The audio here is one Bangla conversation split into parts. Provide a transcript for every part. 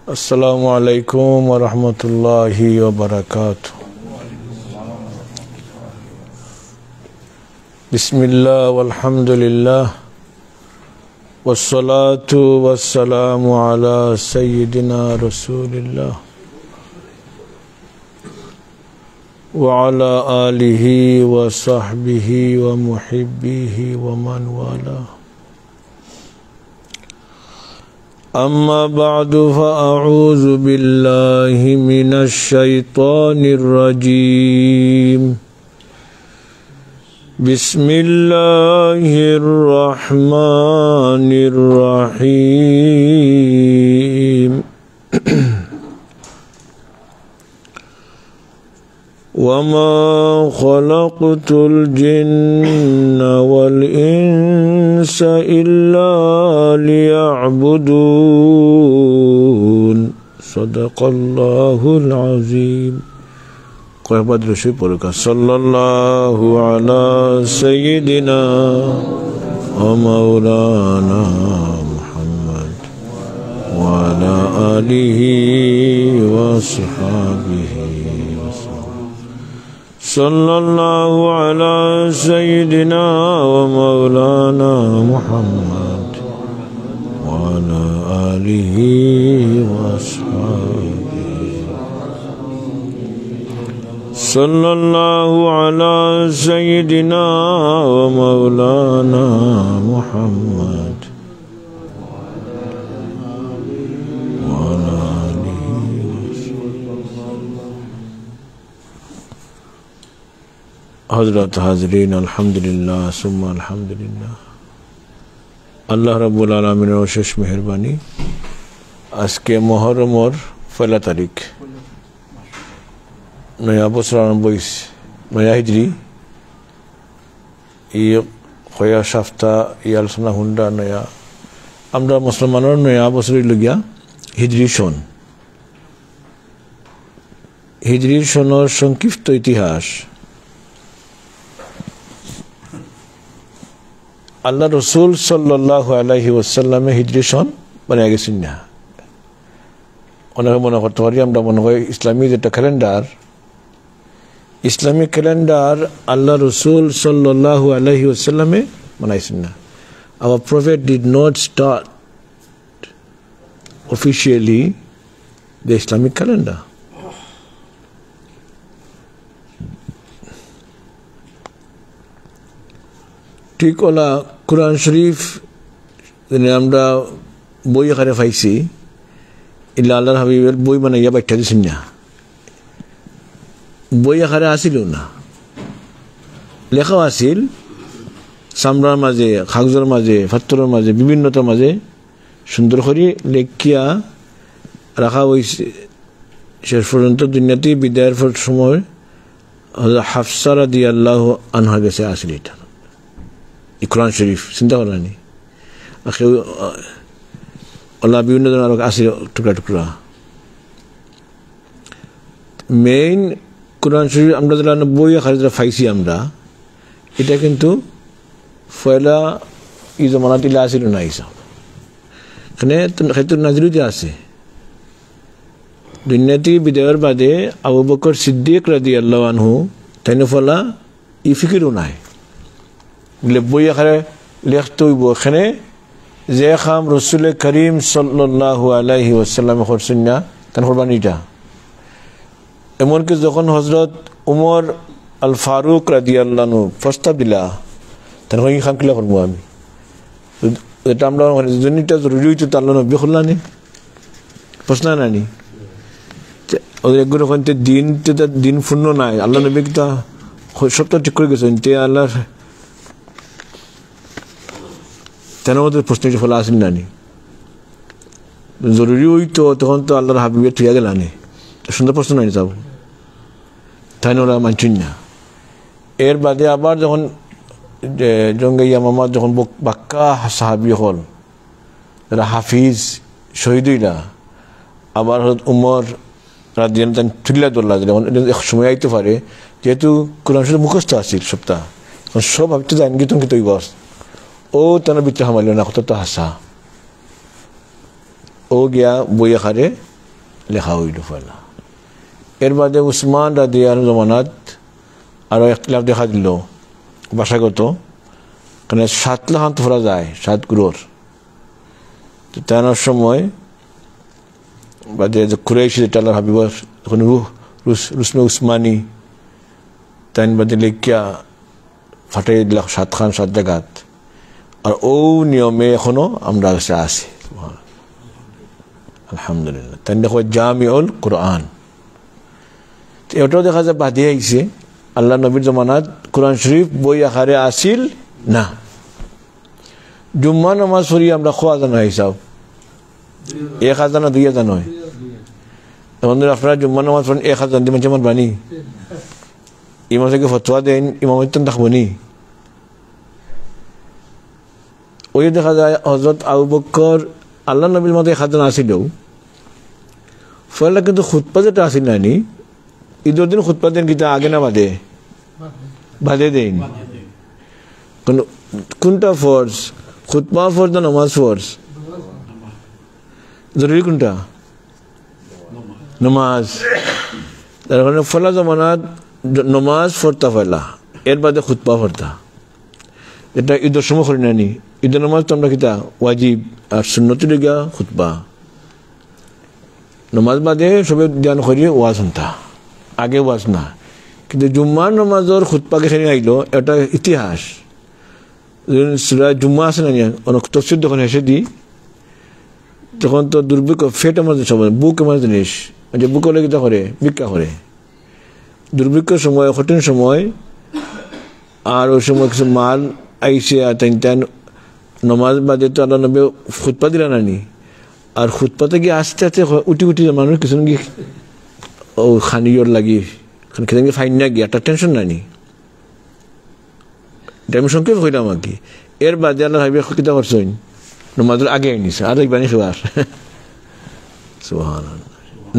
Assalamu alaikum wa rahmatullahi wa barakatuh. Bismillah walhamdulillah wassalatu wassalamu ala sayyidina rasulillah wa ala alihi wa sahbihi wa muhibbihi wa man wala. أما بعد فأعوذ بالله من الشيطان الرجيم بسم الله الرحمن الرحيم وما خلقت الجن والإنس إلا ليعبدون صدق الله العظيم. صلى الله على سيدنا ومولانا محمد وعلى آله وصحبه صلى الله على سيدنا ومولانا محمد وعلى آله وصحبه صلى الله على سيدنا ومولانا محمد وعلى آله हज़रत हाज़रीन अल्हम्दुलिल्लाह सुम्मा अल्हम्दुलिल्लाह আল্লাহ রাব্বুল আলামিনের অশেষ মেহেরবানি। আজকে মুহররমর পয়লা তারিখ, নয়া বছর আরম্ভ হইছে, নয়া হিজরি। ই কয়া সপ্তাহ ই আলোচনা হুন্ডা নয়া আমরা মুসলমানের নয়া বছর লগিয়া হিজরি সন। হিজরি সনের সংক্ষিপ্ত ইতিহাস। আল্লাহ রসুল সাল্লাল্লাহু আলাইহি ওয়াসাল্লামে হিজরি সন বানিয়ে গেছেন না। অনেকে মনে করতে পারি আমরা মনে করি ইসলামী যেটা ক্যালেন্ডার, ইসলামিক ক্যালেন্ডার আল্লাহ রসুল সাল্লাল্লাহু আলাইহি ওয়াসাল্লামে বানাইছেন না। Our prophet did not start officially the Islamic calendar. ঠিক ওলা কোরআন শরীফ আমরা বই আকারে পাইছি, ইল্লা আল্লাহর হাবিবের বই বানাইয়া ব্যাখ্যা দিছেন না। বই আকারে আসিল না, লেখাও আসিল চামড়ার মাঝে, কাগজের মাঝে, পাথরের মাঝে, বিভিন্নতার মাঝে সুন্দর করে লেখিয়া রাখা হয়েছে। শেষ পর্যন্ত দুনিয়াতে বিদায়ের সময় হাফসা রাদিয়াল্লাহু আনহা গেছে আসিল এটা কোরআন শরীফ। চিন্তা করেনি আল্লাহ বিভিন্ন ধরনের আরো আসে টুকরা টুকরা। মেইন কোরআন শরীফ আমরা যারা বই আকারে যারা পাইছি আমরা, এটা কিন্তু পয়লা ই জমানা তিলা আসিল না। এইসব এখানে খাইতুর নাজিরুতে আছে। দুনিয়াতে বিদায়ের বাদে আবু বকর সিদ্দিক রাদিয়াল্লাহু আনহু তাই ফলা ই ফিকিরও নাই বলে বই আকারে লিখতে হইব। এখানে যে খাম রসুল করিম সাল্লাল্লাহু আলাইহি ওয়াসাল্লাম করছেন না তার কোরবানিটা। এমনকি যখন হজরত উমর আল ফারুক রাদিয়াল্লাহু আনহু প্রস্তাব দিলা তার এই খাম কিলা করবো আমি, এটা আমরা জনিটা জরুরি হইতো তার নব্বী করলানি প্রশ্ন নানি ওদের একগুলো ওখান দিন পূর্ণ নাই। আল্লাহ নবী তা সপ্তাহ ঠিক করে গেছেন তে আল্লাহ তেন ওদের প্রশ্ন ফলা আসেন নানি। জরুরি হইতো তখন তো আল্লাহর হাবিবে থুয়া গেলানি, সুন্দর প্রশ্ন নাই যাব তাই ওরা মানছেন না। এর বাদে আবার যখন জঙ্গে ইয়ামামা যখন বাক্কা সাহাবি হল যারা হাফিজ শহীদ হইলা, আবার উমর রাদিয়াল্লাহু আনহু তুল্লা দোল্লা যখন এক সময় আইতে পারে, যেহেতু কোরআন শরীফ মুখস্থ আছিল সপ্তাহ, সব ভাবতে জান গিয়ে তুমি তুই বস ও তেনার ভিতরে হামাইল না কত তো হাসা ও গিয়া বই আকারে লেখা হইল পয়লা। এর বাদে উসমান রাদিয়াল্লাহু জমানাত আরও ইখতিলাফ দেখা দিল ভাষাগত, কারণ 7 লাখ পড়া যায় 7 ক্রোড়। তো তার সময় বাদে যে কুরাইশি যেটা আল্লাহ হাবিবর এখন রুসমে উসমানী তাই বাদে লেখিয়া ফাটাই দিল 7 খান 7 জায়গাত। আর ও নিয়মে এখনো আমরা কাছে আছি আলহামদুলিল্লাহ। তাই দেখো জামিউল কোরআন, এটাও দেখা যায় বাদে আইছে। আল্লাহ নবীর জমানাত কোরআন শরীফ বই আকারে আসিল না। জুম্মা নামাজ পড়ি আমরা খোয়া জানা হিসাব 1000 না 2000 হয়। এখন আপনারা জুম্মা নামাজ পড়েন 1000 দিন যেমন বানি ইমাম থেকে ফতোয়া দেন, ইমামত থাকবো নি? ওই দেখা যায় হযরত আবু বকর আল্লাহ নবীর মতো 1000 আসিল, ফলে কিন্তু খুতবা যেটা আসিল নানি ঈদের দিন খুতবা দেন কিন্তু আগে না বাদে? বাদে দেন। কোনটা ফরজ? খুতবা ফরজ না নামাজ ফরজ? জরুরি কোনটা? নামাজ। তার কারণে ফলা জমানাত নামাজ পড়তা ফেলা, এর বাদে খুতবা পড়তা। এটা ঈদের সময় করি নানি। ঈদের নামাজ তো আমরা কিতা ওয়াজিব, আর সুন্নতি লিগা খুতবা। নামাজ বাদে সবে ধ্যান করি ওয়াজ শুনতা, আগে ওয়াজ না। কিন্তু জুম্মার নামাজের খুতবাকে সেখানে আইলো, এটা ইতিহাস। সূরা জুম্মা আছে না, অনেক তফসির যখন হেসে দিই তখন তো দুর্ভিক্ষ ফেট আমার সময় বুক আমার জিনিস যে বুক হলে কিতা করে ভিক্ষা করে। দুর্ভিক্ষের সময় কঠিন সময়, আর ওই সময় কিছু মাল আইসে আর তাই নমাজ বাদে তো আল্লাহ নবী খুতবা দিলা নানি। আর খুতবাতে গিয়ে আস্তে আস্তে উঠি উঠি মানুষ কিছু গিয়ে ও খানিয়র লাগি খেতে গিয়ে ফাইন না গিয়ে একটা টেনশন নানি। আমি সংক্ষেপ হইলাম আর কি। এর বাদে আল্লাহ হাবিব কিতা করছেন নমাজের আগে আনিছে আর ইবানি খাবার সুবহানাল্লাহ।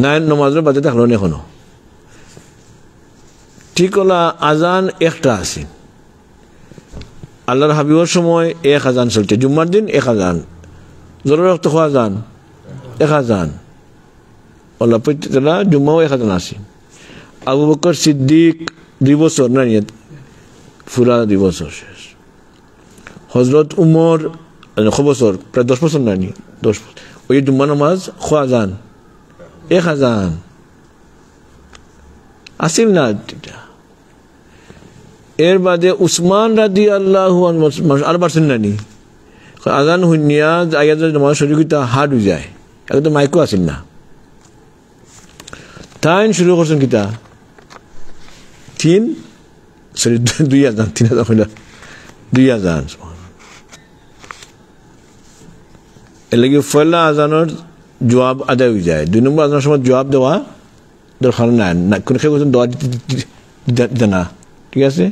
না নমাজের বাদে থাকলো না এখনো। ঠিক হলা আজান একটা আছে। আল্লাহর হাবিবর সময় 1 আজান চলছে, জুম্মার দিন 1 আজান, জরুরি রক্ত খাওয়া আজান 1 আজান। আল্লাহ প্রত্যেকটা জুম্মাও 1 আজান আছে। আবু বকর সিদ্দিক 2 বছর না নিয়ে পুরা 2 বছর শেষ। হজরত উমর বছর প্রায় 10 বছর না নিয়ে 10 বছর। ওই জুম্মা নামাজ খাওয়া আজান 1 আজান আসিল না। এর বাদে উসমান রাদিয়াল্লাহু আনহু আর পারছেন নানি আজান হুনিয়া আয়াত নামাজ শরীফটা হার্ড হয়ে যায়, একদম মাইকও আসিল না। তাই শুরু করছেন কিতা 2 আজান 3 আজান হইল 2 আজান। এর লাগে পয়লা আজানের জবাব আদায় হয়ে যায়। 2 নম্বর আজানের সময় জবাব দেওয়া দরকার নাই, কোনো কেউ দোয়া দিতে না, ঠিক আছে?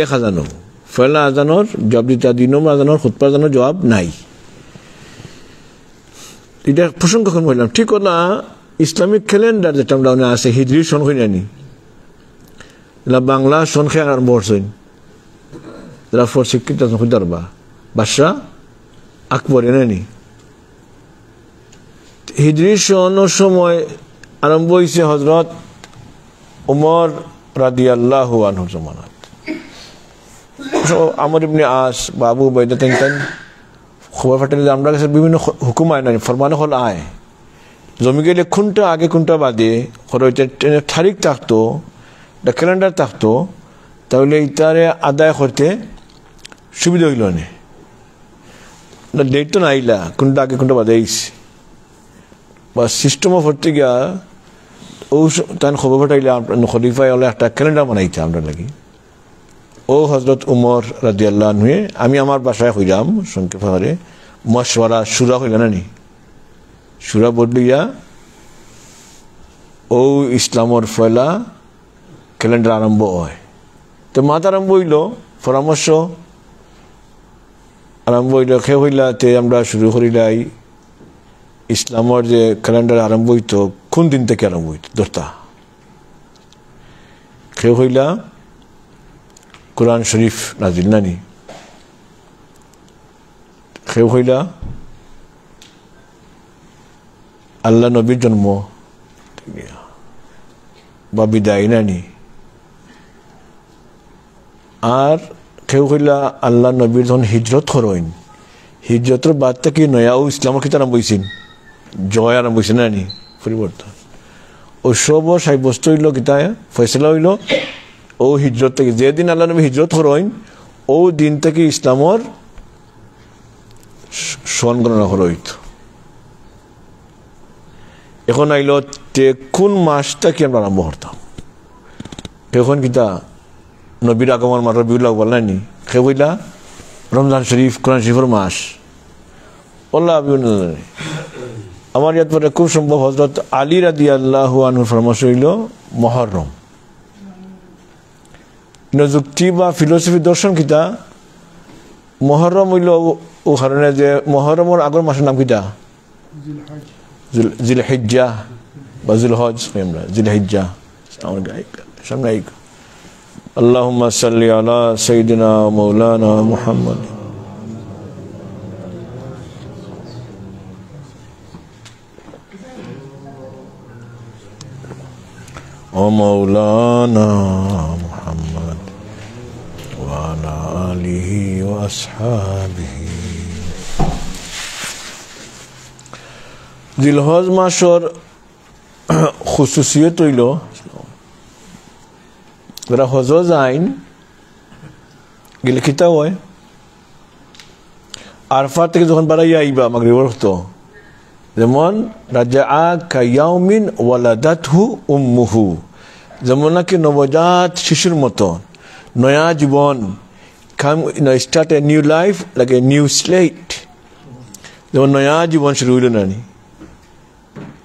1 আজানও পয়লা আজানোর জবাব দিতে, 2 নম্বর আজানোর খুতবা আজানোর জবাব নাই। এটা প্রসঙ্গ কখন বললাম। ঠিক হল ইসলামিক ক্যালেন্ডার যেটা আমরা আছে হিজরি সন হই নানি, বাংলা সন খেয়ে আরম্ভ করছেন যারা শিক্ষিত হইতারবা বাদশাহ আকবর নানি। হিজরি সনের সময় আরম্ভ হয়েছে হজরত উমর রাদিয়াল্লাহু আনহুর জামানাত। আমর ইবনে আস বা আবু উবাইদা তেন খবর ফাটাইলে আমরা কাছে বিভিন্ন হুকুম আয় নাই, ফরমান হল আয় জমি গেলে কোনটা আগে কোনটা বাদে তারিখ থাকতো, ক্যালেন্ডার থাকতো, তাহলে ইতারে আদায় করতে সুবিধা হইল না। ডেট তো নাইলা কোনটা আগে কোনটা বাদে আইছে বা সিস্টেমও করতে গিয়া ও তাই খবর ফাটাইলে খলিফায় হলে একটা ক্যালেন্ডার বানাইতে আমরা লাগি। ও হজরত উমর রাদিয়াল্লাহু আনহু আমি আমার বাসায় হইলাম সংক্ষেপ হারে মশওয়ারা সুরা হইল না নি, সুরা বদলিয়া ও ইসলামর ফয়লা ক্যালেন্ডার আরম্ভ হয়। তো মাত আরম্ভ হইল, পরামর্শ আরম্ভ হইল, খে হইলাতে আমরা শুরু করিলাই ইসলামর যে ক্যালেন্ডার আরম্ভ হইতো কোন দিন থেকে আরম্ভ হইতো দরতা। খে হইলা কোরআন শরীফ নাজিল নানি, খে হইলা আল্লাহ নবীর জন্ম বা বিদায় নানি আর কেউ কইলা আল্লাহ নবীর যখন হিজরত করইন হিজরতের বাদ থেকে নয়াও ইসলামের কিতা আরম্ভ হয়েছেন জয় আরম্ভ হয়েছে নানি পরিবর্তন ও সব সাব্যস্ত হইল কিতা ফয়সলা হইল ও হিজরত থেকে যেদিন আল্লাহ নবী হিজরত করইন ও দিন থেকে ইসলামর সন গণনা করা হইত এখন আইল কোন মাসটা কি আমরা আরম্ভ করতাম এখন কিতা নবীর আগমন মাত্র বিউল্লাহ বললানি সে কইলা রমজান শরীফ কোরআন শরীফের মাস বললা আমার ইয়াত পরে খুব সম্ভব হজরত আলী রাদিয়াল্লাহু আনহুর ফরমাশ হইল মুহররম যুক্তি বা ফিলোসফি দর্শন কিতা মুহররম হইল ও কারণে যে মুহররমের আগর মাসের নাম কিতা জিলহিজ্জা বা জিলহজ আমরা জিলহিজ্জা সামনে আইক আল্লাহুম্মা সাল্লি আলা সাইয়্যিদিনা মাওলানা মুহাম্মদ ও মাওলানা মুহাম্মদ ওয়া আলা আলিহি ওয়া আসহাবিহি জিলহজ মাসের খুসুসিয়ত হইল যারা হজ যাইন গেলে কিতা হয় আরফাত থেকে যখন বাড়াই আইবা মাগরিবের ওয়াক্ত যেমন রাজা কায়াউমিন ওয়ালাদাতহু উম্মুহু যেমন নাকি নবজাত শিশুর মতো নয়া জীবন start a new life like a new slate যেমন নয়া জীবন শুরু হইল নানি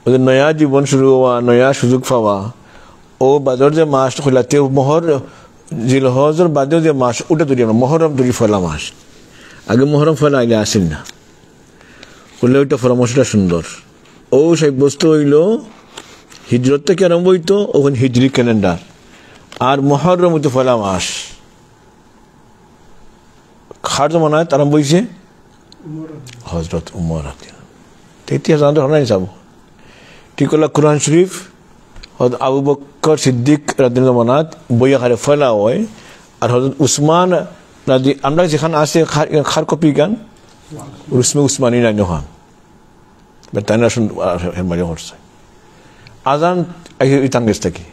ওদের নয়া জীবন শুরু হওয়া নয়া সুযোগ পাওয়া ও বাদর যে মাস খোলাতে মোহর জিলহজের বাদেও যে মাস ওটা ধরি আমরা মহরম ধরি ফলা মাস আগে মহরম ফলা আইলে আসেন না বললে ওইটা পরামর্শটা সুন্দর ও সাব্যস্ত হইল হিজরত থেকে আরম্ভ হইতো ওখানে হিজরি ক্যালেন্ডার আর মহরম হইতো ফলা মাস খার জমানায় আরম্ভ হয়েছে হজরত উমর ইতিহাস জানাতে যাব ঠিক হল কোরআন শরীফ আবু বকর সিদ্দিক রাদিয়াল্লাহু আনহু বইয়া খারে ফলা হয় আর হযরত উসমান রাদি আমরা যেখানে আছে খার কপি গান উসমানী নাই নহান বেতানা শুন হেরমারি হচ্ছে আজান ইতাঙ্গেস থেকে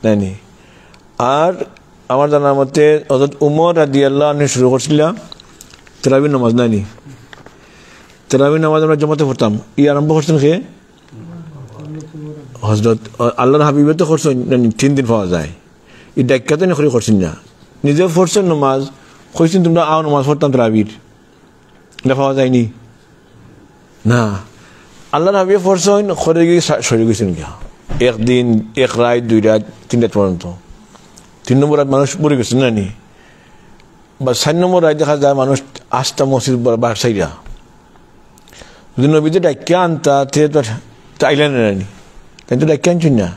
নাইনি আর আমার জানা মতে হযরত উমর রাদিয়াল্লাহু আনহু শুরু করছিল তারাবির নামাজ নাইনি তারাবির নামাজ আমরা জমাতে পড়তাম ই আরম্ভ করছেন কে হজরত আল্লাহর হাবিবে তো করছেন 3 দিন পাওয়া যায় এই ডাক্কাতে না করে করছেন না নিজে পড়ছেন নামাজ কইছেন তোমরা আও নামাজ পড়তাম তারাবির না পাওয়া যায়নি না আল্লাহর হাবিবে পড়ছেন করে গিয়ে সরে গেছেন কি একদিন এক রাত 2 রাত 3 রাত পর্যন্ত 3 নম্বর রাত মানুষ পড়ে গেছেন না নি বা 4 নম্বর রাত দেখা যায় মানুষ আস্তা মসজিদ বাসাইরা যদি নবীতে ডাক্কা আনতা তে তো আইলেন না নি তাই তো ডাক্কা আনছেন না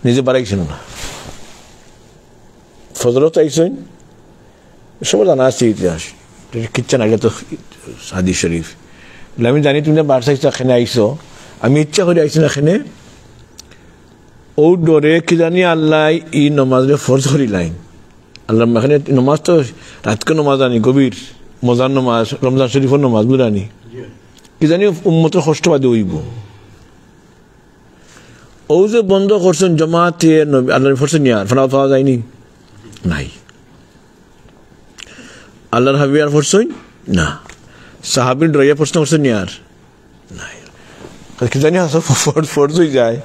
নিজে বাড়াইছেন না ফজরত আইছেন সবার জানা আছে ইতিহাস কিচ্ছা না তো হাদিস শরীফ আমি জানি তুমি বারসাইছো এখানে আইসো আমি ইচ্ছা করে আইসি না এখানে ও ডরে কি জানি আল্লাহ ই নমাজে ফরজ করিলাইন আল্লাহ এখানে নমাজ তো রাতকে নমাজ আনি গভীর মজার নমাজ রমজান শরীফের নমাজ বুঝানি কি জানি উম্মতের কষ্ট বাদে হইব ও যে বন্ধ করছেন জমাতে আল্লাহ ফরছেন ইয়ার ফেরা পাওয়া যায়নি নাই আল্লাহর হাবিব আর ফরছেন না সাহাবীর ডরাইয়া প্রশ্ন করছেন ইয়ার নাই কি জানি ফরজ হয়ে যায়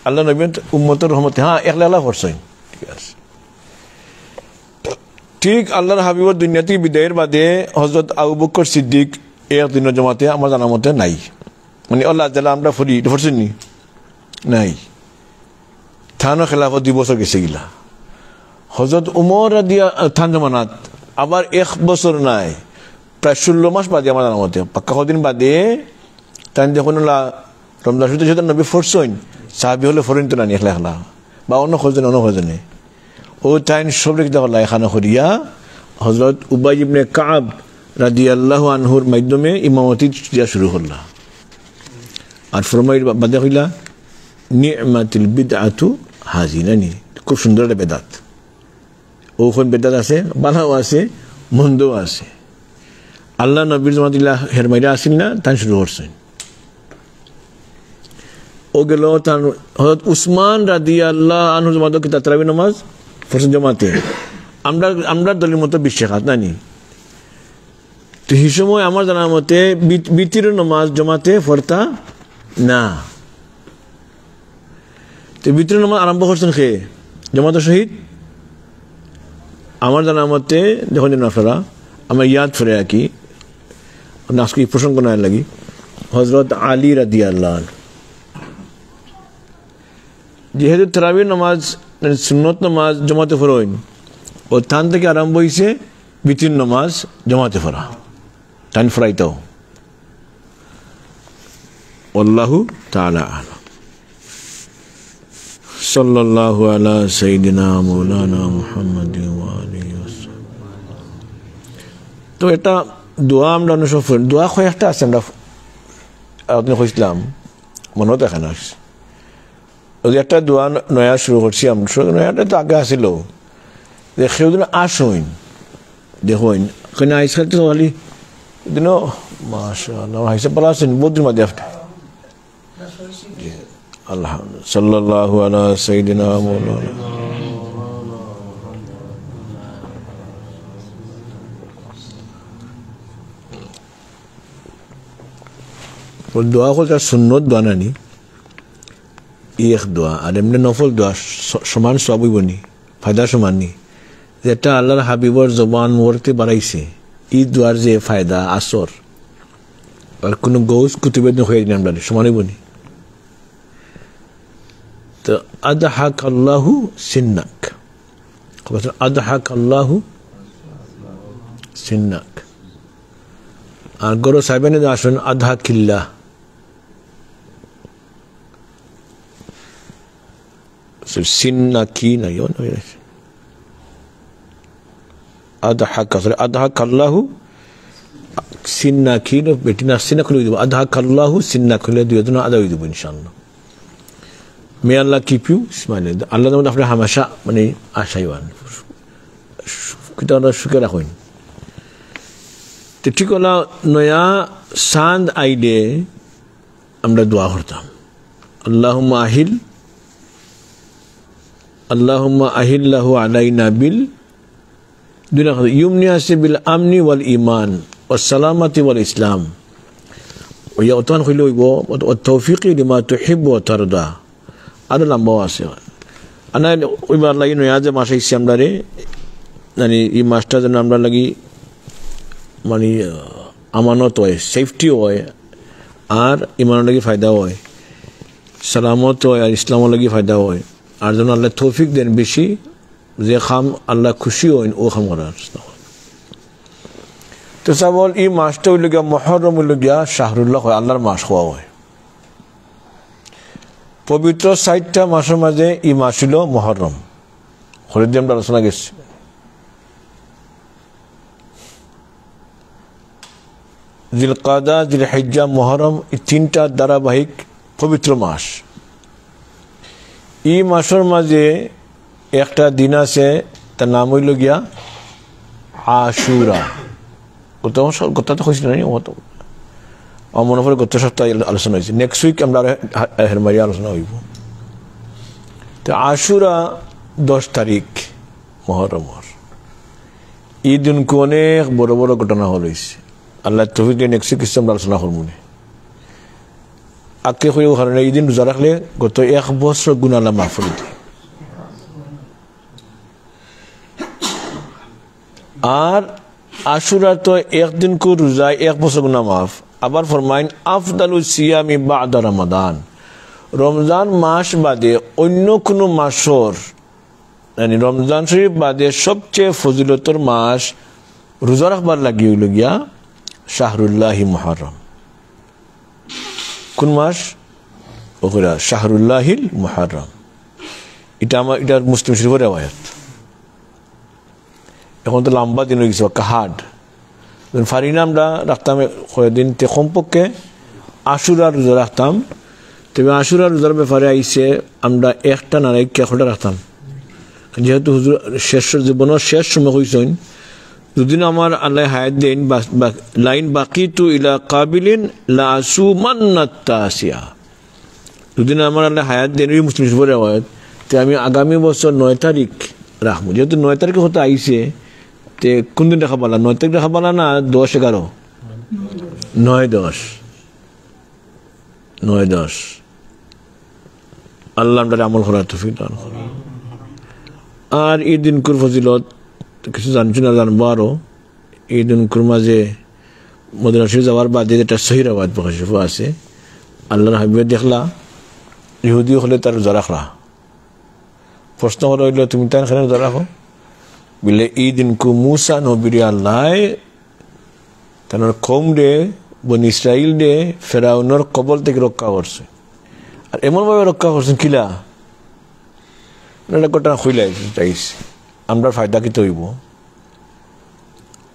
আল্লাহ নবী উম্মতের রহমতে হ্যাঁ একলা আল্লাহ ফরছেন ঠিক আছে ঠিক আল্লাহর হাবিবর দুনিয়া থেকে বিদায়ের বাদে হযরত আবু বকর সিদ্দিক একদিনের জমাতে আমার জানা মতে নাই মানে আল্লাহ তাআলা আমরা ফরি ফরছেন নি নাই থানো খেলাফত 2 বছর গেছে গিলা হযরত উমর রাদিয়াল্লাহু থান জমানাত আবার 1 বছর নাই প্রায় 16 মাস বাদে আমার জানা মতে পাক্কা কদিন বাদে তাই যখন রমজান শুরু হতে নবী ফরছেন সাহাবী হলে ফরিন তো না একলা একলা বা অন্য খোঁজনে ও টাইম সব রেখে দেওয়া এখানে করিয়া হযরত উবাই ইবনে কাব রাদিয়াল্লাহু আনহুর মাধ্যমে ইমামতি দিয়া শুরু করলা আর ফরমাইর বাদে হইলা নি'মাতিল বিদআতু হাজিনানি, খুব সুন্দর একটা বেদাত। ওখান বেদাত আছে, ভালো আছে, মন্দও আছে। আল্লাহ নবীর জমাতিল্লাহ হেরমাইরা আসিল না, তাই শুরু করছেন। ও গেল তার হযরত উসমান রাদিয়াল্লাহু আনহু জমাত কি তারাবি নামাজ ফরজ জমাতে আমরা দলের মতো 20 রাকাত নানি। তো এই সময় আমার জানার মতে বিতির নামাজ জমাতে পড়তা না। তো বিতির নামাজ আরম্ভ করছেন কে? জমাতে শহীদ। আমার জানার মতে দেখুন আপনারা, আমার ইয়াদ ফিরে রাখি, আজকে প্রসঙ্গ না লাগি, হযরত আলী রাদিয়াল্লাহু আনহু যেহেতু তারাবির নামাজ সুন্নত নামাজ জমাতে পড়েন, ও তান থেকে আরম্ভ হয়েছে বিতির নামাজ জমাতে পড়া, টান ফরাইতাও। আল্লাহু তাআলা আ'লাম। সাল্লাল্লাহু আলা সাইয়্যিদিনা মাওলানা মুহাম্মাদিন ওয়া আলিহি ওয়াসাল্লাম। তো এটা দোয়া আমরা অনুসরণ করি। দোয়া কয়েকটা আছে, আমরা আপনি কইছিলাম মনে দেখেন আসছে। ওই একটা দোয়া নয়া শুরু করছি আমরা, নয়াটা তো আগে আসিল যে সেদিন আসইন দেখুন কেন আইসকাল তো খালি দিন মাশাআল্লাহ হাইসে বলা আছেন বদ্রির মাঝে আপনি আল্লাহ সাল্লাল্লাহু আলা সাইয়্যিদিনা মাওলানা ওই দোয়া করতে সুন্নত দোয়া নানি এক দোয়া, আর এমনি নফল দোয়া সমান সব হইবনি, ফায়দা সমান নি। যেটা আল্লাহর হাবিবর জবান মুহূর্তে বাড়াইছে, ই দোয়ার যে ফায়দা আসর আর কোনো গৌস কুতুবেদ হয়ে আমরা সমান হইবনি। তো আদহাক আল্লাহু সিন্নাক, আদহাক আল্লাহু সিন্নাক। আর গরো সাহেবেন আসুন আদহাকিল্লাহ, সিন্নাকি নাই আদহাক আল্লাহু সিন্নাকি বেটি না সিন্না খুলে দেবো, আদহাক আল্লাহু সিন্না খুলে দিয়ে আদা হয়ে দেবো ইনশাআল্লাহ। মে আল্লাহ কিপ ইউ স্মাইল। আল্লাহ আপনার হামেশা মানে আশাইবান সুখে রাখেন। তো ঠিক হলো নয়া চাঁদ আইলে আমরা দোয়া করতাম আল্লাহুম্মা আহিল আল্লাহুম্মা আহিল্লাহু আলাইনা বিল দুনিয়া ইউমনি আছে বিল আমনি ওয়াল ইমান ওয়াস সালামাতি ওয়াল ইসলাম ওয়া ইয়াতান হইলো ওয়া তৌফিকি লিমা তুহিব্বু ওয়া তারদা। আরো লম্বা আছে আনা ওইবার লাগি নয়া যে মাসে ইসে আমরা রে মানে এই মাসটা যেন আমরা লাগি মানে আমানত হয়, সেফটি হয়, আর ইমানের লাগি ফায়দা হয়, সালামত হয়, আর ইসলামের লাগি ফায়দা হয়। আর যেন আল্লাহ তৌফিক দেন বেশি যে খাম আল্লাহ খুশি হইন ও খাম করার। তো সাবল এই মাসটা হইল গিয়া মুহররম হইল গিয়া শাহরুল্লাহ হয়, আল্লাহর মাস হওয়া হয়। পবিত্র 60টা মাসের মাঝে এই মাস হইল মুহররম, হরিদ্দি আমরা আলোচনা গেছি। জিলকাদা, জিলহিজ্জা, মুহররম এই 3টা ধারাবাহিক পবিত্র মাস। এই মাসের মাঝে একটা দিন আছে, তার নাম হইল গিয়া আশুরা। কথা তো হয়েছিল না, মনে পড়ে গত সপ্তাহে আলোচনা হয়েছে। নেক্সট উইক আমরা হেরমারি আলোচনা হইব। তো আশুরা 10 তারিখ মুহররমের। এই দিনকে অনেক বড় বড় ঘটনা হল হয়েছে। আল্লাহ তৌফিক দিয়ে নেক্সট উইক আমরা আলোচনা করব। আগে হয়ে কারণে এই দিন রোজা রাখলে গত 1 বছর গুনাহ আল্লাহ মাফ করে দেয়। আর আশুরা তো একদিন কো রোজা 1 বছর গুনাহ মাফ। আবার ফরমাইন আফদালুস সিয়ামি বাদা রমাদান, রমজান মাস বাদে অন্য কোনো মাসর মানে রমজান শরীফ বাদে সবচেয়ে ফজিলতর মাস রোজা রাখবার লাগি হইল গিয়া শাহরুল্লাহি মুহররম। কোন মাস? ওরা শাহরুল্লাহিল মুহররম। এটা আমার এটা মুসলিম শরীফের রিওয়ায়াত। এখন তো লম্বা দিন হয়ে গেছে কাহাড ফারিনা আমরা রাখতাম কয়েকদিন, তে কমপক্ষে আশুরা রোজা রাখতাম তবে আশুরা রোজার ব্যাপারে আইসে আমরা একটা না এক খোটা রাখতাম, যেহেতু হুজুর শেষ জীবনের শেষ সময় হয়েছেন, যদি আমার আল্লাহ হায়াত দেন লাইন বাকি তু ইলা কাবিলিন লা আসুমান্নাত তাসিয়া, যদি আমার আল্লাহ হায়াত দেন ওই মুসলিম শরীফের আওয়াজ, তো আমি আগামী বছর 9 তারিখ রাখবো। যেহেতু 9 তারিখে হতে আইসে, তে কোন দিন দেখা পালা? 9 তারিখ দেখা পালা না 10-11? 9-10 আল্লাহ আমরা আমল করার তৌফিক দান করুন। আর এই দিনকুর ফজিলত কিছু জানছি না, জানবো আরো। এই দিনকুর মাঝে মদিনা শরীফ যাওয়ার বাদে একটা সহিহ রাওয়ায়াত প্রকাশিত আছে, আল্লাহর হাবিবে দেখলা ইহুদি হলে তার রোজা রাখলা। প্রশ্ন করা হইল, তুমি তাই এখানে রোজা রাখো? বলে এই দিনকু মুসা নবীর আল্লাহ তার কম রে বনি ইসরাইল রে ফেরাউনের কবল থেকে রক্ষা করছে। আর এমনভাবে রক্ষা করছেন কিলা গোটা খুইলাই চাইছে। আমরা ফায়দা কি তৈব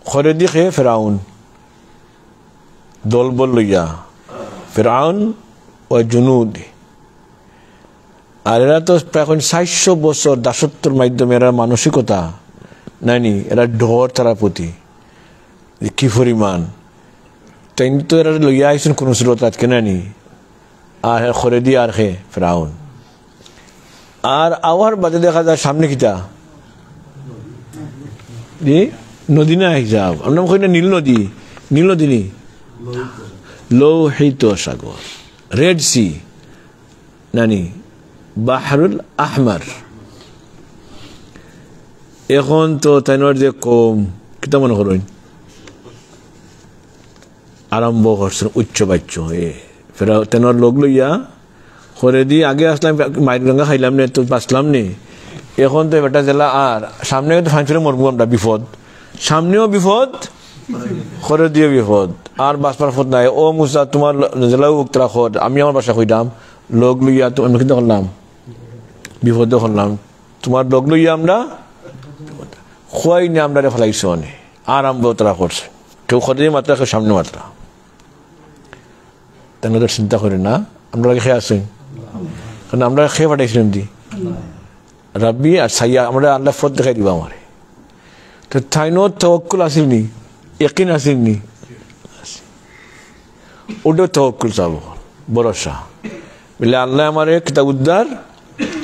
খরে দিকে ফেরাউন দল বল লইয়া, ফেরাউন ও জুনুদ, আর এরা তো প্রায় 400 বছর দাসত্বর মাধ্যমে এরা মানসিকতা নাইনি, এরা ডর তারা প্রতি কি পরিমাণ, তাই তো এরা লইয়া আইসেন কোন সুরত আজকে নানি। আর খরে দিয়ে আর খে ফেরাউন। আর আওয়ার বাদে দেখা যায় সামনে কিতা নদী না হিসাব, আমরা কই না নীল নদী, নীল নদী নি লৌহিত সাগর, রেড সি নানি বাহরুল আহমার। এখন তো তাইনোর যে কম কিতা মনে করেন আরম্ভ করছেন উচ্চ বাচ্য হয়ে ফেরা তেনর লোক লইয়া করে দিয়ে আগে আসলাম মায়ের গঙ্গা খাইলাম নে তো বাঁচলাম নে। এখন তো বেটা জেলা আর সামনে তো ফাঁসলে মরবো আমরা, বিপদ সামনেও বিপদ করে দিয়ে বিপদ, আর বাঁচবার পথ নাই। ও মুসা তোমার জেলাও উত্তরা খদ, আমি আমার বাসা খুঁজলাম লোক লইয়া, তো আমি কিন্তু করলাম বিপদ করলাম, তোমার লোক লইয়া আমরা খোয়াই নিয়ে আমরা ফেলাইছ অনেক আরম্ভ তারা করছে, কেউ খদে মাত্রা কেউ সামনে মাত্রা। তেনাদের চিন্তা করি না আমরা খেয়ে আসেন, কারণ আমরা খেয়ে পাঠাইছিলাম দি রাব্বি আর সাইয়া আমরা আল্লাহ ফত দেখাই দিবা আমার। তো তাইনো তওয়াক্কুল আসিল নি, ইয়াকিন আসিল নি, ওটাও তওয়াক্কুল চাব ভরসা, বলে আল্লাহ আমারে কিতাব উদ্ধার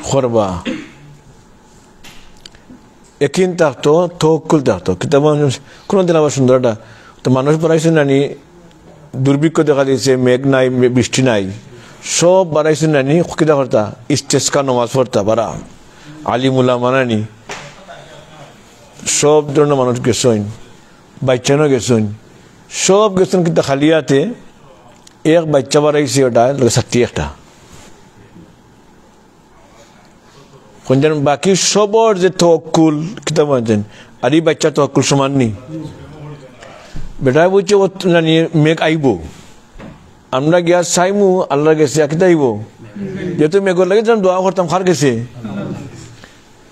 করবা। ইয়াকিন থাকতো, তওয়াক্কুল থাকতো, কিতাব কোনো দিন আবার সুন্দরটা তো মানুষ পড়াইছে নানি, দুর্ভিক্ষ দেখা দিয়েছে, মেঘ নাই, বৃষ্টি নাই, সব বাড়াইছে নানি কিতা করতা ইস্তেস্কা নমাজ পড়তা বারা আলিমুল্লাহ মানানি, সব ধরনের মানুষ গেছেন, বাচ্চানও গেছেন, সব গেছেন, কিন্তু খালিয়াতে এক বাচ্চা বাড়াইছে, ওটা ছাত্রী একটা কোনজন, বাকি সবর যে তওয়াক্কুল কিতা বলছেন, আর এই বাচ্চা তওয়াক্কুল সমান নি। বেটা বলছে ও মেঘ আইব, আমরা গিয়া চাইমু আল্লাহ গেছে কিতা আইব, যেহেতু মেঘর লাগে যেন দোয়া করতাম খার গেছে,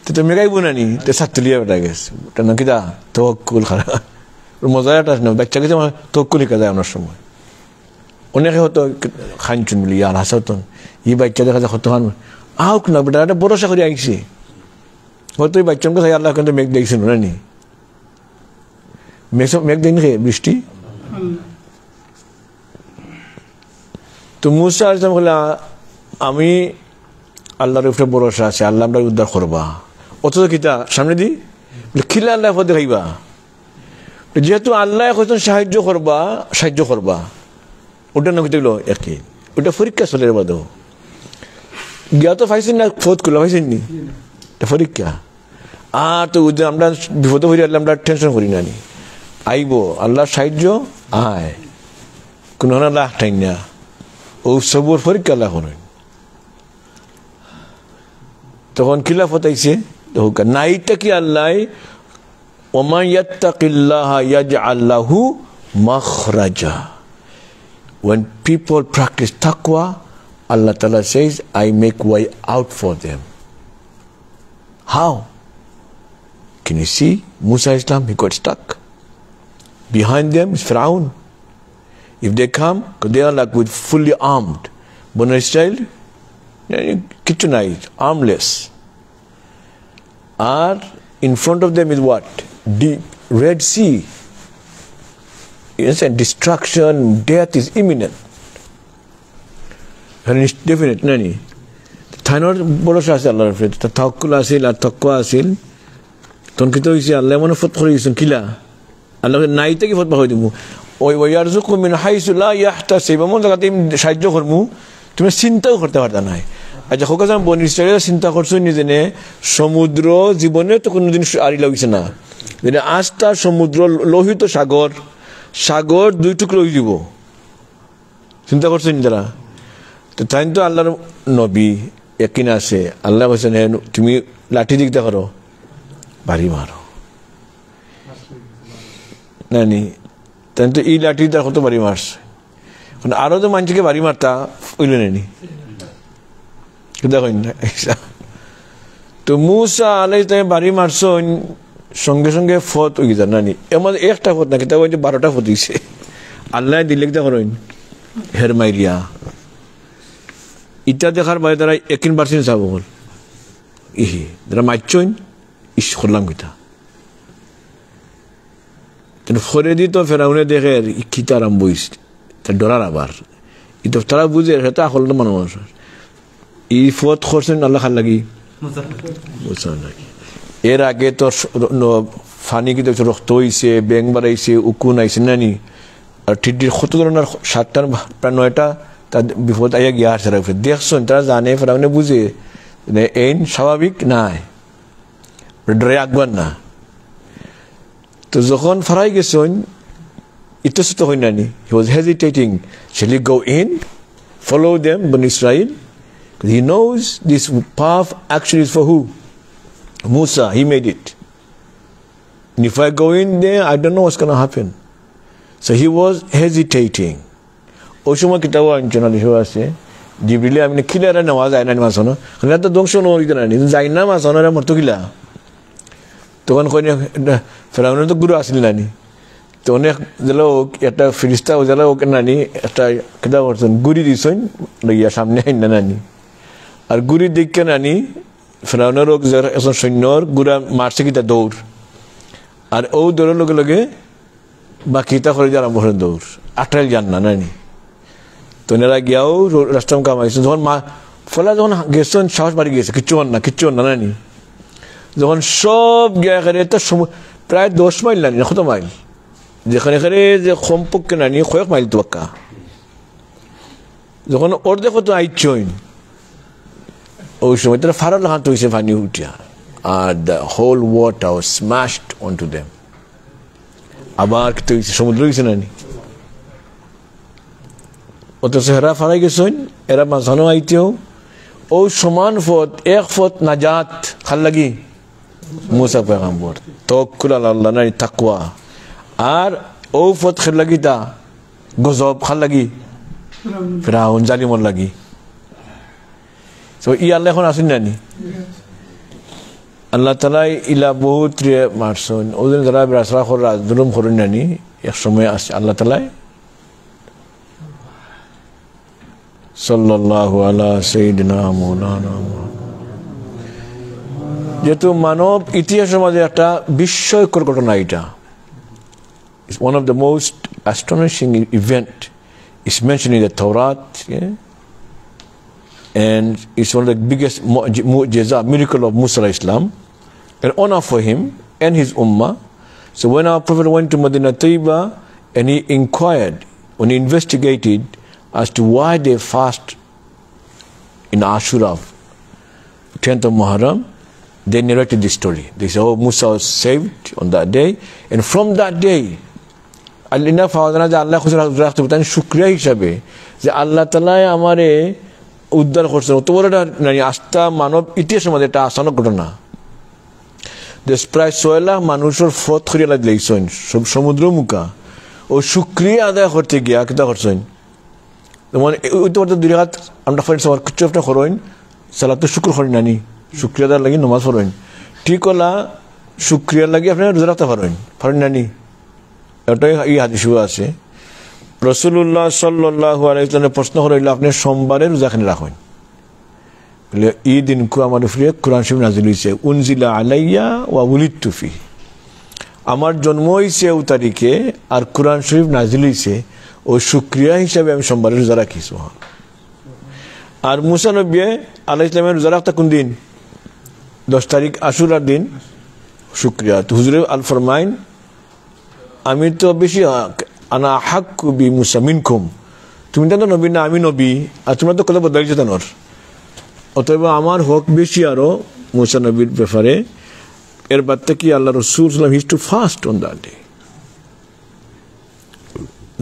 তো মেঘ আইব নানি, তো ছাত্রলিয়া বেটা গেছে, ওটা না কিতা তওয়াক্কুল খারাপ মজা একটা না, বাচ্চা গেছে তওয়াক্কুল শিখা যায় অনেক সময়। অনেকে হতো খানচুন বলি আর হাসাতন, এই বাচ্চা দেখা যায় হতো খান আউক না বেটা, একটা ভরসা করে আইসে, হয়তো এই বাচ্চাকে চাই আল্লাহ কিন্তু মেঘ দেখছিল নানি, মেঘ দেখনি খেয়ে বৃষ্টি। তো মুসা আলাইহিস বলে আমি আল্লাহর উপরে ভরসা আছে, আল্লাহ আমরা উদ্ধার করবা, অথচ কিতা সামনে দি খিলে আল্লাহ দেখাইবা, যেহেতু আল্লাহ এখন সাহায্য করবা ওটা না হইতে গেলো একই, ওটা পরীক্ষা চলে বাদ গিয়া তো পাইছেন না, ফোত করলো পাইছেন নি, পরীক্ষা। আর তো আমরা বিপদে হয়ে আসলে আমরা টেনশন করি না, আইব আল্লাহর সাহায্য আয়, কোনো লাখ ঠাই না, ও সবর পরীক্ষা আল্লাহ করেন। তখন খিলাফত আইছে নাইটা কি আল্লাহ ওমান ইয়াত্তাকিল্লাহা ইয়াজআল লাহু মাখরাজা, when people practice taqwa, Allah Ta'ala says I make way out for them. How? Can you see Musa Islam, he got stuck, behind them is Firaun. If they come, they are like with fully armed, বনি ইসরাইল কিচ্ছু নাই, আর্মলেস। আর in front of them is what? Deep Red Sea. Yes, and destruction, death is imminent. And it's definite, nani. Thainor borosa ase Allahor upore, ta tawakkul asil ar taqwa asil. Ton kito hoise Allah mone fot kori disun kila. Allah naite ki fot ba hoi dimu. Oi yarzuqu min haythu la yahtasib. Emon jagate সাহায্য করমু তুমি চিন্তাও করতে পারতা না। আচ্ছা হোক যখন বনি ইসরাইল চিন্তা করছো নিজে, সমুদ্র জীবনে তো কোনোদিন আড়ি লাগিছে না, আজ তার সমুদ্র লোহিত সাগর, সাগর দুই টুকরো হয়ে যাব, চিন্তা করছো নিজেরা। তো তাই তো আল্লাহর নবী একদিন আছে, আল্লাহ বলছেন তুমি লাঠি দিকতে করো, বাড়ি মারো নানি। তাই তো এই লাঠি তার কত বাড়ি মারছে, আরো তো মানুষকে বাড়ি মারতা ওইলে নেনি। তো মুসা আলাইহিস সালাম বাড়ি মারছো সঙ্গে সঙ্গে ফত হয়ে যা নানি, এমন একটা ফত না কিন্তু 12টা ফত হয়েছে। আল্লাহ দিলে দেখেন হের মাইরিয়া ইটা দেখার বাইরে তারা একদিন পারছেন চাব বল ইহি তারা মারছইন ইস করলাম কিতা ফরে দিত ফেরাউনে দেখে কিতা আরম্ভ হয়েছে, তার ডরার আবার ইতো তারা বুঝে সেটা হল না মানুষ ই ফত করছেন আল্লাহ খান লাগি বুঝছেন নাকি। এর আগে তো ফানি কি দেখছো রক্ত হয়েছে, ব্যাং বাড়াইছে, উকুন আইছে নানি, আর ঠিটির কত ধরনের 7টা প্রায় 9টা তার বিপদ আইয়া গিয়া আসে দেখছেন। তারা জানে ফেরাউনে বুঝে এই স্বাভাবিক নাই, ডরে আকবার না। তো যখন ফারাই গেছেন ইতস্ত হই নানি, he was hesitating, shall he go in, follow them, Bani Israel? He knows this path actually is for who? Musa, he made it. And if I go in there, I don't know what's going to happen. So he was hesitating. ওই সময় কিতাব আনছনালি হয়ে আছে জিবরিলে আমি খিলারা নেওয়া যায় না মাছ না, তো ধ্বংস নইতে না যাই না মাছ না মরতো কিলা। তখন কই ফেরাউনের তো গুরু আসিল নানি, তো অনেক জেলা একটা ফিরিস্তা জেলা ওকে নানি একটা কিতাব করছেন গুড়ি দিছেন লইয়া সামনে আইন না নানি, আর গুড়ি দেখে নানি ফেরাউনের একজন সৈন্যর গুড়া মারছে কিতা দৌড়, আর ও দৌড়ের লগে লগে বাকিটা করে দিয়ে আরম্ভ করেন দৌড়, আটরাইল যান না নানি। তো এনারা গিয়াও রাষ্ট্রম কামাইছে, যখন ফলা যখন গেছেন সাহস বাড়ি গিয়েছে, কিচ্ছু না নানি। যখন সব গিয়া এখানে প্রায় 10 মাইল নানি, কত মাইল, যেখানে এখানে যে কমপক্ষে নানি কয়েক মাইল তো বাক্কা, যখন অর্ধেক তো আইচইন ওই সময় তারা ফারাল হাত হয়েছে পানি উঠিয়া, আর the whole water was smashed onto them. আবার সমুদ্র গেছে নানি, অথচ হেরা ফারাই গেছেন, এরা মাঝানো আইতেও ও সমান ফত এক ফত নাজাত খাল লাগি মুসা পয়গম্বর তাওয়াক্কুল আল্লাহ নাই তাকওয়া, আর ও ফত খেল লাগি তা গজব খাল লাগি ফিরাউন জালিমর লাগি। তো ই আল্লাহ এখন আসেন নানি, আল্লাহ তালা ইলা বহুত মারছেন ওদের যারা রাসরা করা জুলুম করেন নানি, এক সময় আসছে আল্লাহ তালাই সাল্লাল্লাহু আলা সাইয়্যিদিনা মাওলানা। যেহেতু মানব ইতিহাসের মাঝে একটা বিস্ময়কর ঘটনা, এটা is one of the most astonishing event. It's mentioned in the Torah, and it's one of the biggest mu'jiza, miracle of Musa Islam, and honor for him and his ummah. So when our Prophet went to Medina Tayyiba and he inquired, when he investigated as to why they fast in Ashura, 10th of Muharram, they narrated this story. They said, oh, Musa was saved on that day, and from that day, আল্লাহ ফাওয়াদানা যে আল্লাহ খুশি রাখতে পারেন শুকরিয়া হিসাবে যে আল্লাহ তাআলা আমারে উদ্ধার করছেন। অত বড় একটা আস্থা মানব ইতিহাসের মধ্যে একটা আসানক ঘটনা। দেশ প্রায় 6 লাখ মানুষের ফত করিয়া লাগলেইছেন সমুদ্র মুখা, ও শুকরিয়া আদায় করতে গিয়া কিতা করছেন, যেমন ওই তো 2 রাকাত আমরা ফ্রেন্ডস আমার কিছু একটা করেন সালাতে শুকর করেন নানি, শুকরিয়া আদায় লাগি নামাজ পড়েন, ঠিক হলা শুকরিয়া লাগি আপনি রোজা রাখতে পারেন নানি, এটাই এই হাদিসে আছে। রাসূলুল্লাহ সাল্লাল্লাহু আলাইহি ওয়াসাল্লাম প্রশ্ন হলো আপনি সোমবারে রোজা কেন রাখেন? বলে এই দিনকে আমার উপরে কোরআন শরীফ নাযিল হয়েছে, উনজিলা আলাইয়া ওয়া উলিদতু ফি, আমার জন্ম হয়েছে ও তারিখে আর কোরআন শরীফ নাযিল হয়েছে, ও শুকরিয়া হিসাবে আমি সোমবারে রোজা রাখি। আর মুসা নবী আলাইহিস সালামের রোজা রাখতা কোন দিন? 10 তারিখ আশুরার দিন, শুকরিয়া। তো হুজুরে আল ফরমাইন আমি তো বেশি আনা হাক্কু বি মুসা মিনকুম, তুমি তো নবী না আমি নবী, আর তোমরা তো কথা বদলাইছো তানোর, অতএব আমার হক বেশি আরো মুসা নবীর ব্যাপারে। এর বাদ থেকে আল্লাহ রাসূল সাল্লাল্লাহু আলাইহি ওয়াসাল্লাম he's to fast on that day.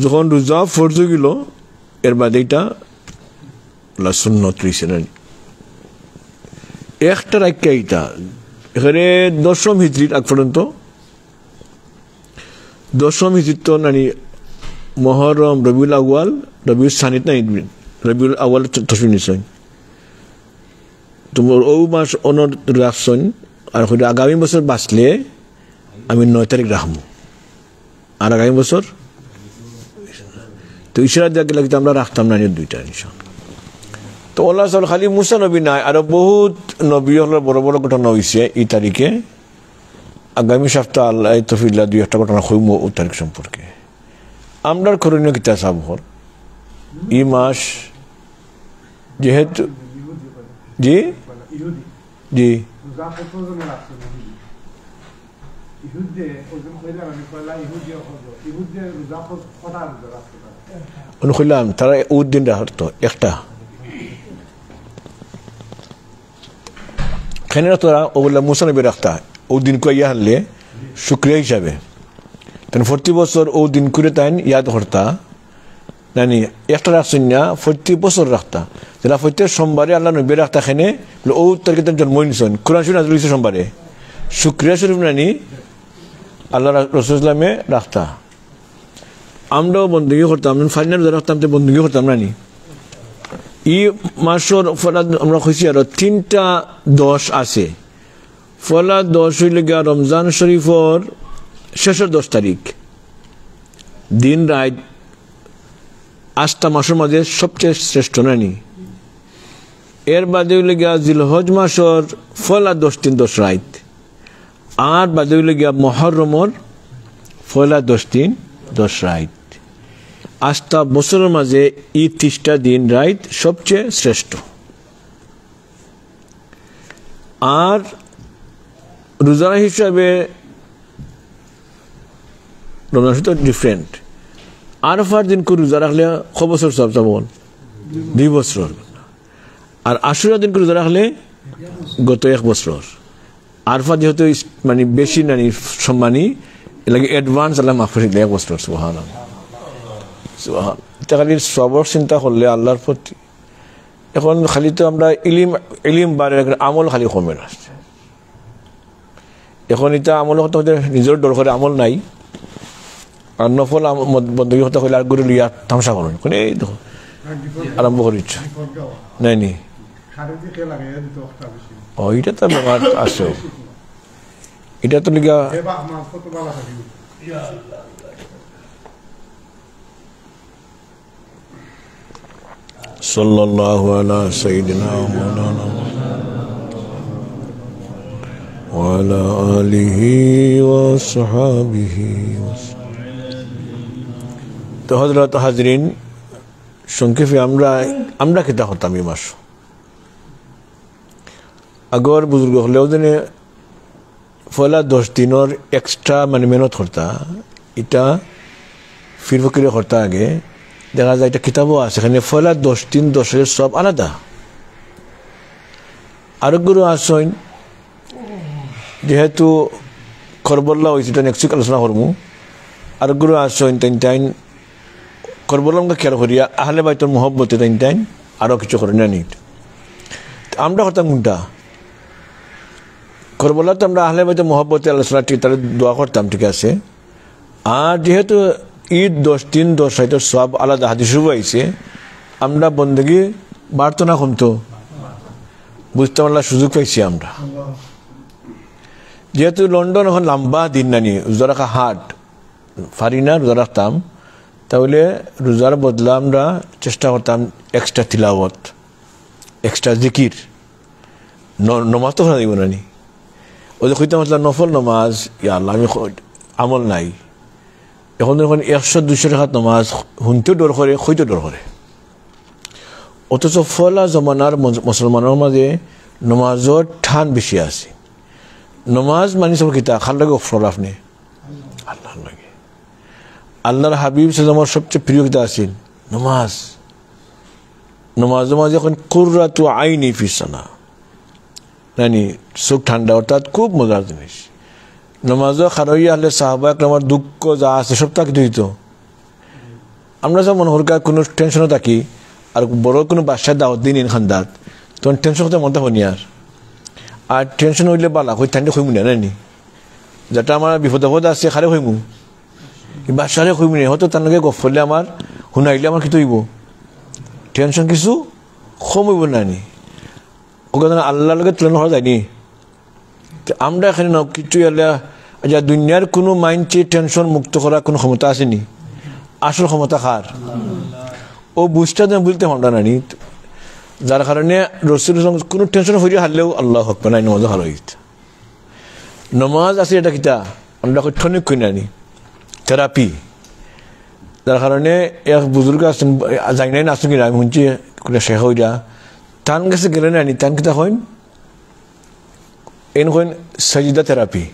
যখন রোজা ফরজ গেল এর বাদে এটা সুন্নত রয়েছে না। একটা রাখা এটা এখানে 10ম হিজরির আগ পর্যন্ত, 10ম হিজরিত তো নানি মহরম, রবিউল আউয়াল, রবিউল সানিত না, রবিউল আউয়াল তসবিহ নিছেন তোমার ও মাস অনর রাখছেন। আর আগামী বছর বাঁচলে আমি 9 তারিখ রাখবো, আর আগামী বছর তো ইশারা দেখে লাগতে আমরা রাখতাম না 2টা ইনশাআল্লাহ। তো আল্লাহ খালি মুসা নবী নাই, আরো বহুত নবী হলের বড় বড় ঘটনা হয়েছে এই তারিখে। আগামী সপ্তাহ আল্লাহ তৌফিক 2-1টা ঘটনা হইব ও তারিখ সম্পর্কে। আমরার করণীয় কিতা সাবহর এই মাস যেহেতু জি জি অনুকূলাম তারা উদ্দিন রাখতো একটা খেনে তোরা ওগুলা মুসা নবী রাখতা ও দিন করে ইয়া হারলে শুক্রিয়া হিসাবে। তেন প্রতি বছর ও দিন করে তাই ইয়াদ করতা নানি একটা রাখছেন না, প্রতি বছর রাখতা। যেটা প্রত্যেক সোমবারে আল্লাহ নবী রাখতা খেনে ও তারিখে তার জন্ম নিছেন, কোরআন শরীফ নাযিল হইছে সোমবারে, শুক্রিয়া শরীফ নানি আল্লাহ রাসূল ইসলামে রাখতা। আমরাও বন্দুকি করতাম, ফাইনাল রাখতাম তো বন্দুকি করতাম নানি। ই মাসের ফলা আমরা খুঁজছি আরো 3টা 10 আছে। ফলা 10 হইলে গিয়া রমজান শরীফর শেষের 10 তারিখ দিন রাত 8টা মাসের মাঝে সবচেয়ে শ্রেষ্ঠ নানি। এর বাদে হইলে গিয়া জিলহজ মাসের ফলা 10 দিন 10 রাত, আর বাদে হইলে গিয়া মুহররমর ফলা 10 দিন 10 রাত। 8টা বছরের মাঝে এই 30টা দিন রাত সবচেয়ে শ্রেষ্ঠ। আর রোজা হিসাবে রমজান তো ডিফারেন্ট। আরফার দিন করে রোজা রাখলে ক বছর সব যাবন 2 বছর। আর আশুরা দিন করে রোজা রাখলে গত 1 বছর। আরফা যেহেতু মানে বেশি নানি সম্মানী এলাকা অ্যাডভান্স আল্লাহ মাফ করে 1 বছর। সুবহানাল্লাহ সুবহান। এটা খালি সবর চিন্তা করলে আল্লাহর প্রতি। এখন খালি তো আমরা ইলিম বাড়ে আমল খালি কমে আসছে। এখন এটা আমল হতে নিজের দর করে আমল নাই, আর নফল বন্দী হতে হলে আর গরু লিয়া তামসা করেন এই দেখো আরম্ভ করিচ্ছ নাই নি। ও এটা তো ব্যাপার আছে, এটা তো লিগা সাল্লাল্লাহু আলা সাইয়্যিদিনা মাওলানা ওয়া আলা আলিহি ওয়া সাহবিহি। তো হযরত হাজরিন সংক্ষেপে আমরা কিতা হতাম এই মাস আগর বুজুর্গ হলেও দিনে ফলা 10 দিনের এক্সট্রা মানে মেহনত করতা। এটা ফির ফকিরে করতা আগে দেখা যায় এটা কিতাবও আছে এখানে ফলা 10 দিন 10 সব আলাদা। আরোগ্যরও আসেন যেহেতু করবল্লা হয়েছে এটা নেক্সট আলোচনা করবো। আরোগ্যরও আসেন টাইন করবলাম খেয়াল করিয়া আহলে বাইতর মোহব্বতে টাইন আরো কিছু করে না নিট। আমরা করতাম কোনটা করবলা তো আমরা আহলে বাইতের মোহব্বতে আলোচনা ঠিক তাহলে দোয়া করতাম, ঠিক আছে। আর যেহেতু ঈদ 10 দিন 10 রাত সব আলাদা হাদিস আইছে, আমরা বন্দেগি বাড়তো না কমতো বুঝতে পারলাম সুযোগ পাইছি আমরা। যেহেতু লন্ডন এখন লম্বা দিন নানি রোজা রাখা হাট ফারি না রোজা রাখতাম, তাহলে রোজার বদলা আমরা চেষ্টা করতাম এক্সট্রা তিলাওয়াত, এক্সট্রা জিকির। নমাজ তো দিব না নি, ওদের কইতাম আসলাম নফল নমাজ, ইয়া আল্লাহ আমি আমল নাই। এখন যখন 100-200 টাকার নমাজ শুনতেও ডর করে, হইতেও ডর করে। অথচ ফলা জমানার মুসলমানের মাঝে নমাজর ঠান বেশি আছে। নমাজ মানি সব কিতা খাল লাগে অফর আপনি আল্লাহ লাগে। আল্লাহর হাবিব আমার সবচেয়ে প্রিয় কিতা আছিল নমাজ। নমাজের মাঝে এখন কুররাতু আইনি ফিস সালাহ, নানি চোখ ঠান্ডা, অর্থাৎ খুব মজার জিনিস। নমাজও খারইয়া হলে সাহাবা একরামার দুঃখ যা আছে সব তাকে দিত। আমরা যখন মনে হরকার কোনো টেনশনও থাকি, আর বড় কোনো বাসায় দাওয়াত দিন খান্দাত, তখন টেনশন হতে মনটা হনি আর টেনশন হইলে বালা হই ঠান্ডা হইমু না নানি, যেটা আমার বিপদ আপদ আছে খারে হইমু, বাসারে হইমু না, হয়তো তার লগে গপ করলে আমার শুনাইলে আমার কি তৈব টেনশন কিছু কম হইব নানি। ওখানে আল্লাহর লগে তুলনা হওয়া যায়নি। আমরা এখানে না কিছু আচ্ছা দুনিয়ার কোনো মাইন্ডকে টেনশন মুক্ত করার কোনো ক্ষমতা আসেনি। আসল ক্ষমতা কার? ও বুঝটা বুঝতে পারল নানি, যার কারণে রসুল কোনো টেনশন হইলে হারলেও আল্লাহ হক নাই নমাজ হার হইত। নমাজ আছে এটা কিতা আমরা ক্ষণিক কই নানি থেরাপি। যার কারণে এক বুজুর্গ আসছেন যাই নাই আসুন কিনা আমি শুনছি শেখ হইয়া তান কাছে গেলে নানি, তান কিতা হইন এন হইন সাজিদা থেরাপি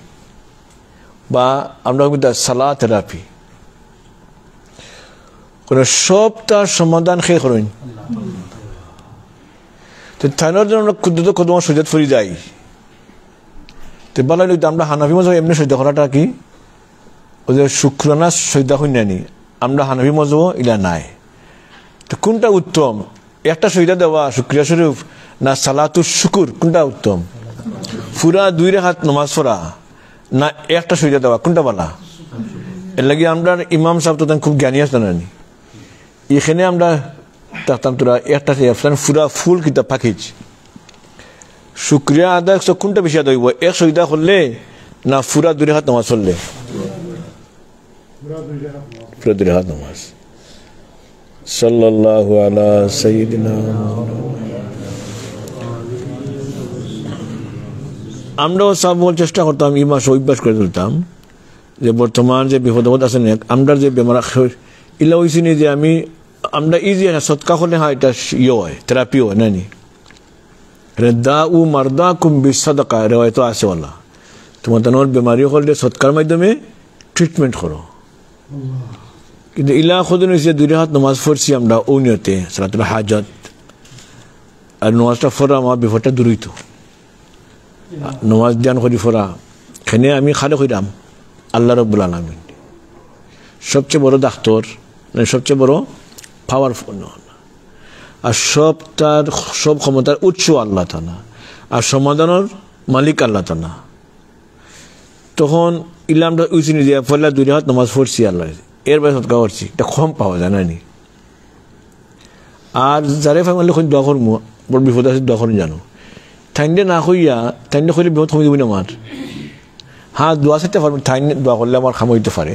বা আমরা সালা থেরাপি। সব তার সমাধান শেষ করেন। তো থাইনের জন্য আমরা ক্ষুদ্র কদম সৈদাত ফরি যাই। তো বলা আমরা হানাফি মজা এমনি সৈদা করাটা কি ওদের শুক্রানা সৈদা হই নানি, আমরা হানাফি মজব ইলা নাই। তো কোনটা উত্তম? একটা সৈদা দেওয়া শুক্রিয়া শরীফ না সালাতুর শুকুর, কোনটা উত্তম? পুরা 2 রাকাত নামাজ পড়া না একটা সৈদা দেওয়া, কোনটা বলা? এর লাগে আমরা ইমাম সাহেব তো খুব জ্ঞানী আসতেন নানি, এখানে আমরা দেখতাম তোরা একটা পুরা ফুল কিতাব পাখিজ শুক্রিয়া আদায় কোনটা বেশি আদায় হইব? এক সৈদা করলে না পুরা 2 রাকাত নামাজ পড়লে? পুরা 2 রাকাত নামাজ। সাল্লাল্লাহু আলা সাইয়্যিদিনা। আমরাও সব চেষ্টা করতাম এই মাস অভ্যাস করে তুলতাম যে বর্তমান যে বিপদ আছে না, আমরা যে বেমার ইলা হয়েছি নি যে আমরা ইজি সৎকা করলে হয় এটা ইয়ে হয় থেরাপি হয় নানি। রেদা উ মারদা কুম্বি সদকা রেওয়ায়তো আছে ওলা, তোমার তোমার বেমারি করলে সৎকার মাধ্যমে ট্রিটমেন্ট করো। কিন্তু ইলা খুদিন হয়েছে 2 রাকাত নামাজ পড়ছি আমরা ও নিয়তে সালাতুল হাজাত, আর নামাজটা পড়া আমার বিপদটা দূর হইতো। নামাজ ধ্যান করি পড়া এখানে আমি খালে কইরাম আল্লাহ রাব্বুল আলামিন সবচেয়ে বড় ডাক্তার, সবচেয়ে বড় পাওয়ারফুল, আর সব ক্ষমতার উৎস আল্লাহ তাআলা, আর সমাধানের মালিক আল্লাহ তাআলা। তখন ইলামটা উচিনি দিয়ে ফলে 2 রাকাত নামাজ পড়ছি আল্লাহ, এর বাইরে সৎকা করছি, এটা কম পাওয়া যায় নানি। আর যারে ফ্যামিলি এখন দোয়া করবো বড় বিপদ আছে দোয়া করুন জানো, ঠান্ডে না হইয়া ঠান্ডে করলে বিপদ কমে দেবো না আমার। হ্যাঁ দোয়া চাইতে পারবো, ঠান্ডে দোয়া করলে আমার খাম হইতে পারে,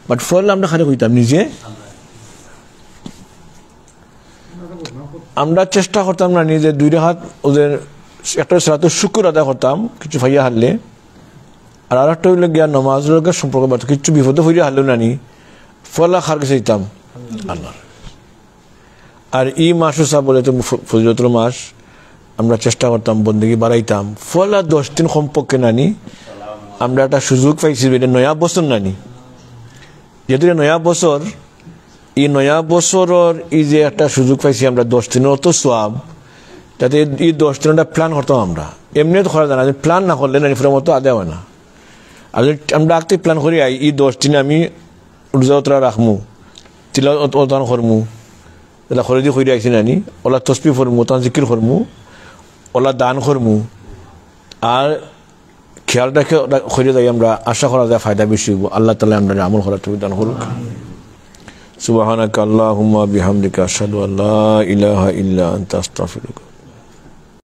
বাট ফলে আমরা খালি হইতাম নিজে। আমরা চেষ্টা করতাম না নিজে 2 রাকাত ওদের একটা সালাতুল শুকর আদায় করতাম কিছু ভাইয়া হারলে, আর আরেকটা হইলে গিয়া নামাজের লগে সম্পর্ক বাড়তো, কিছু বিপদে হইয়া হারলেও নানি ফলা খার কাছে দিতাম আল্লাহ। আর এই মাসও সব বলে তো ফজিলতুল মাস, আমরা চেষ্টা করতাম বন্দেগী বাড়াইতাম। ফলা 10 দিন সম্পর্কে নানি আমরা একটা সুযোগ পাইছি, এটা নয়া বছর নানি, যেহেতু নয়া বছর, এই নয়া বছরের এই যে একটা সুযোগ পাইছি আমরা 10 দিনের অত সোয়াব, যাতে এই 10 দিন একটা প্ল্যান করতাম আমরা। এমনি তো করা যায় না, প্ল্যান না করলে নানি ফেরার মতো আদায় হয় না। আর আমরা আগতে প্ল্যান করি এই 10 দিনে আমি রোজা উতরা রাখমু, তিলাওয়াত করমু, এটা খরদি করে আইছি নানি, ওলা তসবিহ করমু, তখন জিকির করমু, ওলা দান করমু। আর খেয়ালটাকে করে যাই আমরা, আশা করা যায় ফায়দা বেশি হইব। আল্লাহ তাআলা আমরা আমল করার তৌফিক দান করুক। সুবহানাকা আল্লাহুম্মা বিহামদিকা আশহাদু আল্লা ইলাহা ইল্লা আনতা আস্তাগফিরুকা।